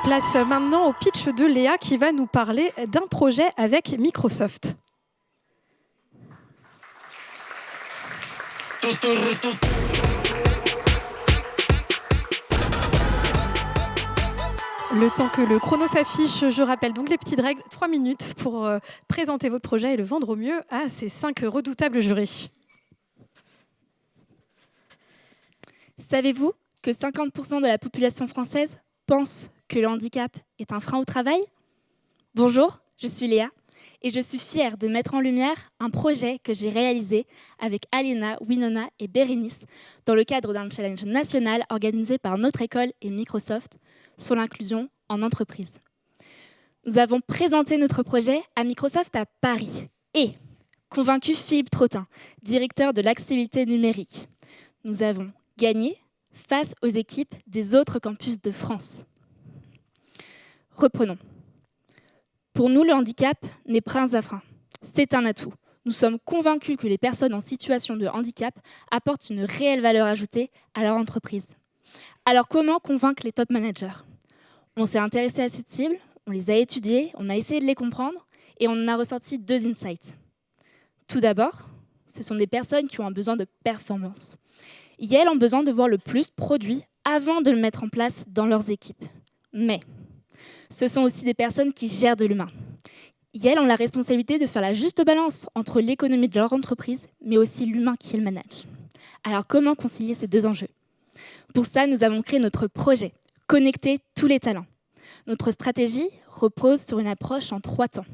Place maintenant au pitch de Léa qui va nous parler d'un projet avec Microsoft. Le temps que le chrono s'affiche, je rappelle donc les petites règles. 3 minutes pour présenter votre projet et le vendre au mieux à ces 5 redoutables jurys. Savez-vous que 50% de la population française pense que le handicap est un frein au travail ? Bonjour, je suis Léa et je suis fière de mettre en lumière un projet que j'ai réalisé avec Alina, Winona et Bérénice dans le cadre d'un challenge national organisé par notre école et Microsoft sur l'inclusion en entreprise. Nous avons présenté notre projet à Microsoft à Paris et convaincu Philippe Trottin, directeur de l'accessibilité numérique. Nous avons gagné face aux équipes des autres campus de France. Reprenons. Pour nous, le handicap n'est pas un frein, c'est un atout. Nous sommes convaincus que les personnes en situation de handicap apportent une réelle valeur ajoutée à leur entreprise. Alors comment convaincre les top managers ? On s'est intéressé à cette cible, on les a étudiés, on a essayé de les comprendre et on en a ressorti 2 insights. Tout d'abord, ce sont des personnes qui ont un besoin de performance. Et elles ont besoin de voir le plus produit avant de le mettre en place dans leurs équipes. Mais ce sont aussi des personnes qui gèrent de l'humain. Et elles ont la responsabilité de faire la juste balance entre l'économie de leur entreprise, mais aussi l'humain qui elles managent. Alors comment concilier ces 2 enjeux ? Pour ça, nous avons créé notre projet « Connecter tous les talents ». Notre stratégie repose sur une approche en 3 temps.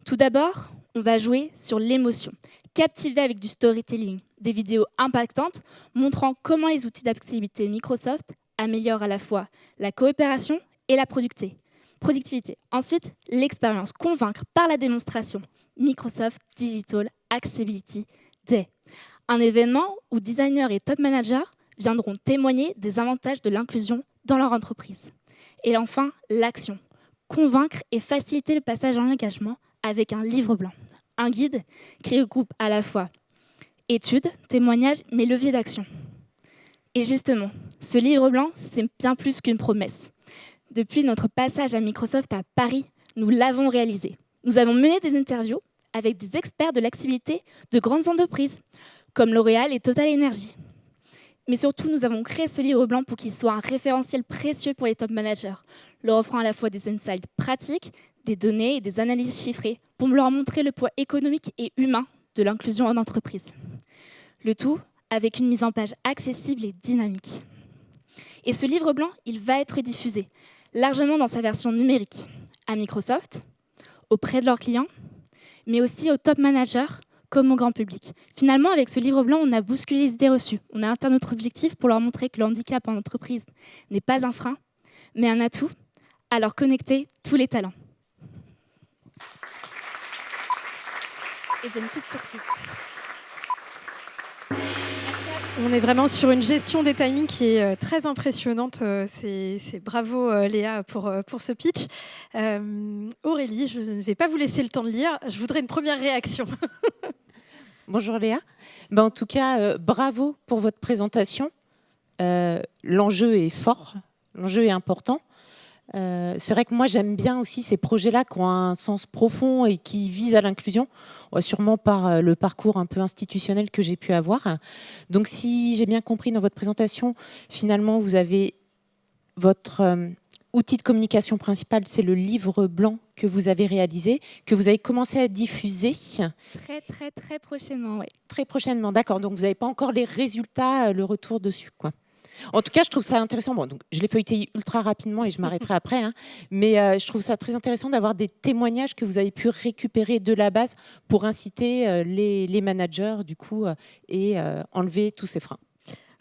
Tout d'abord, on va jouer sur l'émotion, captiver avec du storytelling, des vidéos impactantes montrant comment les outils d'accessibilité Microsoft améliorent à la fois la coopération et la productivité. Ensuite, l'expérience, convaincre par la démonstration Microsoft Digital Accessibility Day. Un événement où designers et top managers viendront témoigner des avantages de l'inclusion dans leur entreprise. Et enfin, l'action, convaincre et faciliter le passage en engagement avec un livre blanc, un guide qui regroupe à la fois études, témoignages, mais leviers d'action. Et justement, ce livre blanc, c'est bien plus qu'une promesse. Depuis notre passage à Microsoft à Paris, nous l'avons réalisé. Nous avons mené des interviews avec des experts de l'accessibilité de grandes entreprises, comme L'Oréal et Total Energy. Mais surtout, nous avons créé ce livre blanc pour qu'il soit un référentiel précieux pour les top managers, leur offrant à la fois des insights pratiques, des données et des analyses chiffrées pour leur montrer le poids économique et humain de l'inclusion en entreprise. Le tout avec une mise en page accessible et dynamique. Et ce livre blanc, il va être diffusé largement dans sa version numérique à Microsoft, auprès de leurs clients, mais aussi aux top managers comme au grand public. Finalement, avec ce livre blanc, on a bousculé les idées reçues. On a atteint notre objectif pour leur montrer que le handicap en entreprise n'est pas un frein, mais un atout, à leur connecter tous les talents. Et j'ai une petite surprise. On est vraiment sur une gestion des timings qui est très impressionnante. C'est bravo Léa pour ce pitch. Aurélie, je ne vais pas vous laisser le temps de lire. Je voudrais une première réaction. Bonjour Léa. En tout cas, bravo pour votre présentation. L'enjeu est fort, l'enjeu est important. C'est vrai que moi j'aime bien aussi ces projets-là qui ont un sens profond et qui visent à l'inclusion, sûrement par le parcours un peu institutionnel que j'ai pu avoir. Donc si j'ai bien compris dans votre présentation, finalement vous avez votre outil de communication principal, c'est le livre blanc que vous avez réalisé, que vous avez commencé à diffuser. Très prochainement, oui. Très prochainement, d'accord. Donc vous n'avez pas encore les résultats, le retour dessus, quoi. En tout cas, je trouve ça intéressant. Bon, donc, je l'ai feuilleté ultra rapidement et je m'arrêterai après. Mais je trouve ça très intéressant d'avoir des témoignages que vous avez pu récupérer de la base pour inciter les managers, du coup, et enlever tous ces freins.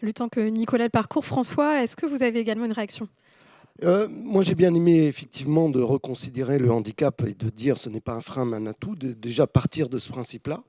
Le temps que Nicolas le parcourt, François, est-ce que vous avez également une réaction ? Moi, j'ai bien aimé effectivement de reconsidérer le handicap et de dire ce n'est pas un frein, mais un atout, de déjà partir de ce principe-là.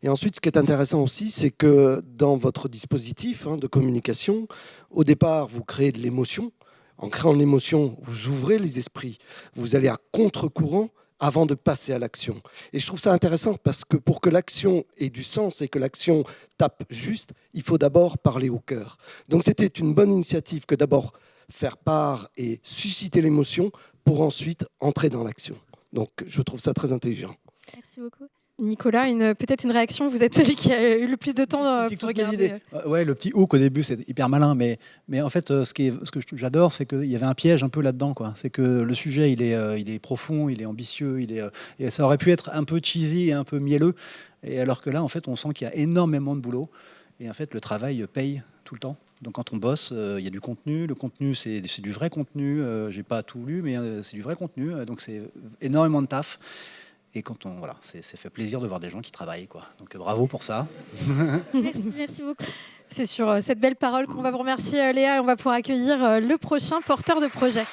Et ensuite, ce qui est intéressant aussi, c'est que dans votre dispositif de communication, au départ, vous créez de l'émotion. En créant de l'émotion, vous ouvrez les esprits. Vous allez à contre-courant avant de passer à l'action. Et je trouve ça intéressant parce que pour que l'action ait du sens et que l'action tape juste, il faut d'abord parler au cœur. Donc c'était une bonne initiative que d'abord faire part et susciter l'émotion pour ensuite entrer dans l'action. Donc, je trouve ça très intelligent. Merci beaucoup. Nicolas, peut-être une réaction. Vous êtes celui qui a eu le plus de temps pour toutes les regarder. idées. Ouais, le petit hook au début, c'est hyper malin, mais en fait, ce que j'adore, c'est qu'il y avait un piège un peu là-dedans, quoi. C'est que le sujet, il est profond, il est ambitieux, et ça aurait pu être un peu cheesy et un peu mielleux, et alors que là, en fait, on sent qu'il y a énormément de boulot, et en fait, le travail paye tout le temps. Donc quand on bosse, il y a du contenu. Le contenu, c'est du vrai contenu. J'ai pas tout lu, mais c'est du vrai contenu. Donc c'est énormément de taf. Et quand c'est fait plaisir de voir des gens qui travaillent, quoi. Donc bravo pour ça. Merci beaucoup. C'est sur cette belle parole qu'on va vous remercier, Léa, et on va pouvoir accueillir le prochain porteur de projet.